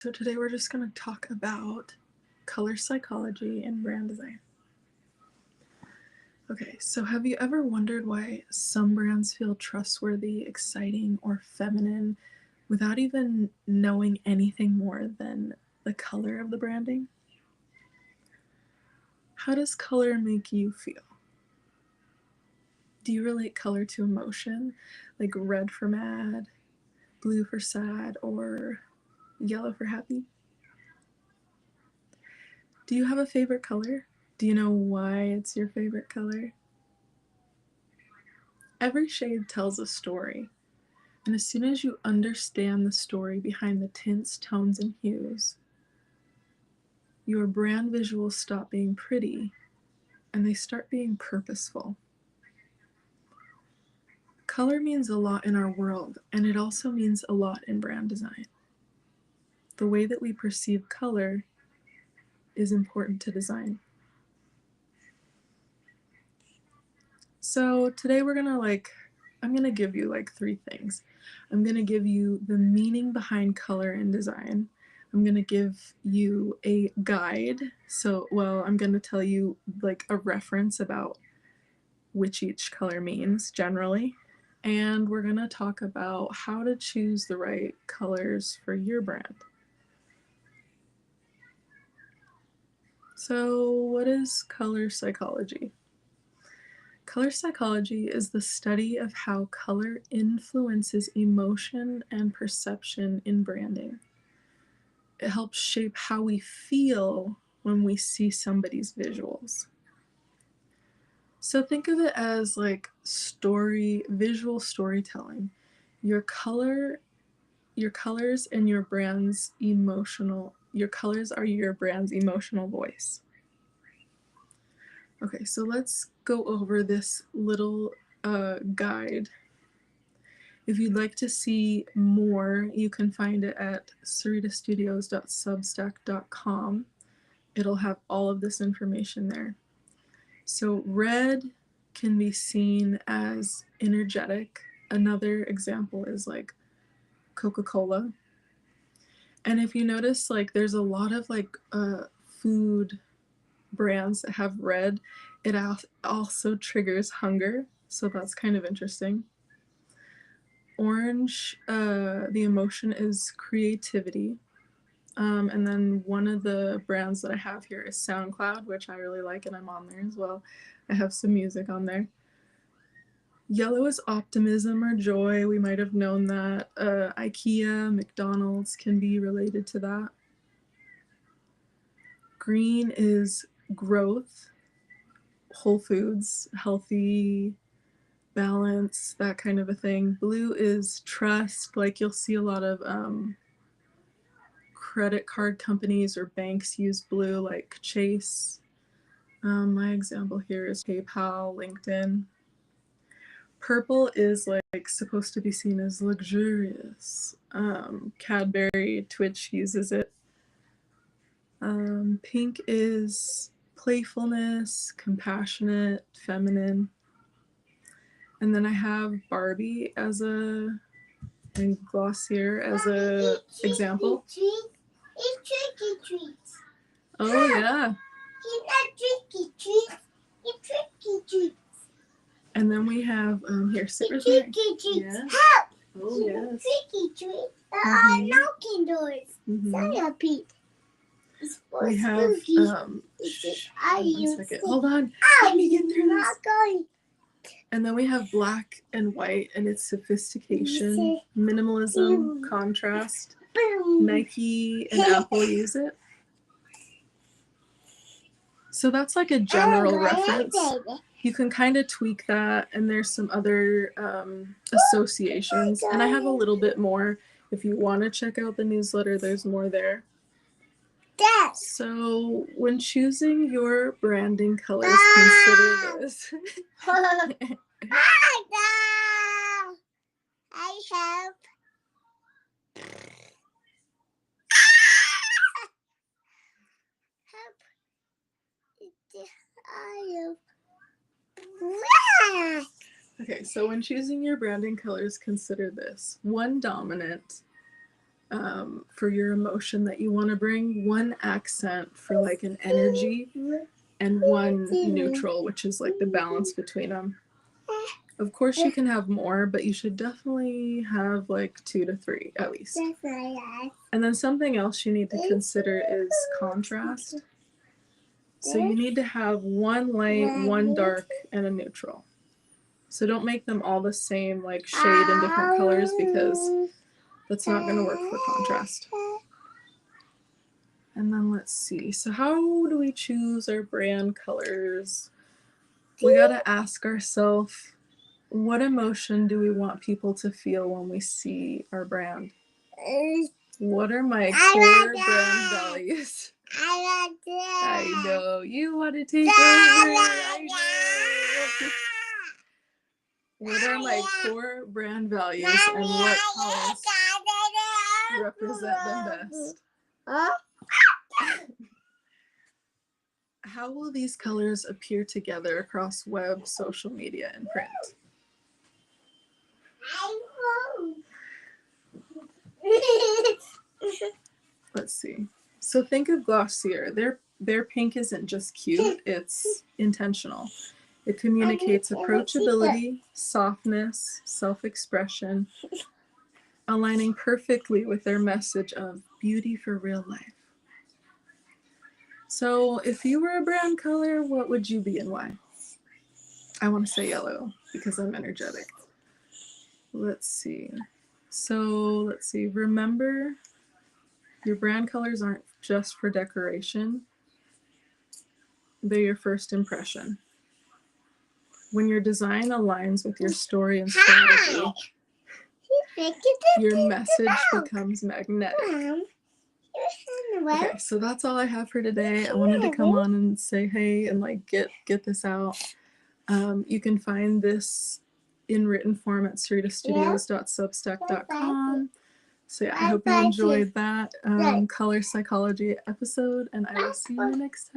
So today we're just going to talk about color psychology and brand design. Okay, so have you ever wondered why some brands feel trustworthy, exciting, or feminine without even knowing anything more than the color of the branding? How does color make you feel? Do you relate color to emotion, like red for mad, blue for sad, or yellow for happy? Do you have a favorite color? Do you know why it's your favorite color? Every shade tells a story, and as soon as you understand the story behind the tints, tones, and hues, your brand visuals stop being pretty and they start being purposeful. Color means a lot in our world, and it also means a lot in brand design. The way that we perceive color is important to design. So today I'm gonna give you three things. I'm gonna give you the meaning behind color in design. I'm gonna give you a guide. I'm gonna tell you a reference about which each color means generally. And we're gonna talk about how to choose the right colors for your brand. So what is color psychology? Color psychology is the study of how color influences emotion and perception in branding. It helps shape how we feel when we see somebody's visuals. So think of it as visual storytelling. Your colors and your brand's your colors are your brand's emotional voice. Okay, so let's go over this little guide. If you'd like to see more, you can find it at saritastudios.substack.com. It'll have all of this information there. So red can be seen as energetic. Another example is Coca-Cola. And if you notice, there's a lot of food brands that have red. It also triggers hunger, so that's kind of interesting. Orange, the emotion is creativity. And then one of the brands that I have here is SoundCloud, which I really like, and I'm on there as well. I have some music on there. Yellow is optimism or joy. We might have known that. IKEA, McDonald's can be related to that. Green is growth, Whole Foods, healthy, balance, that kind of a thing. Blue is trust, you'll see a lot of credit card companies or banks use blue, like Chase. My example here is PayPal, LinkedIn. Purple is supposed to be seen as luxurious. Cadbury, Twitch uses it. Pink is playfulness, compassionate, feminine. And then I have Barbie and Glossier as a example. It's tricky treats. Oh yeah. It's not tricky treats. It's tricky treats. And then we have here, sit with me. Tricky treats. Yes. Help! Oh yes. Tricky treats. There are knocking doors. Sorry, Pete. We have one second. Hold on. Let me get through this. Going. And then we have black and white, and it's sophistication, minimalism, contrast. Nike and Apple use it. So that's a general reference. You can kind of tweak that, and there's some other associations. And I have a little bit more. If you want to check out the newsletter, there's more there. So when choosing your branding colors, consider this. I have. Okay, so when choosing your branding colors, consider this. 1, dominant. for your emotion that you want to bring, one accent for like an energy, and one neutral, which is like the balance between them. Of course you can have more, but you should definitely have like 2 to 3 at least. And then something else you need to consider is contrast. So you need to have one light, one dark, and a neutral. So don't make them all the same like shade in different colors, because that's not going to work for contrast. And then let's see. So how do we choose our brand colors? We got to ask ourselves, what emotion do we want people to feel when we see our brand? What are my core brand values? I know. You want to take over. I know. What are my core brand values, and what colors represent them best? How will these colors appear together across web, social media, and print? Let's see. So think of Glossier. Their pink isn't just cute, it's intentional. It communicates approachability, softness, self-expression, aligning perfectly with their message of beauty for real life. So if you were a brand color, what would you be and why? I want to say yellow because I'm energetic. Let's see. Remember, your brand colors aren't just for decoration. They're your first impression. When your design aligns with your story and strategy, your message becomes magnetic. Okay, so that's all I have for today. I wanted to come on and say hey and like get this out. You can find this in written form at saritastudios.substack.com. So yeah, I hope you enjoyed that color psychology episode, and I will see you next time.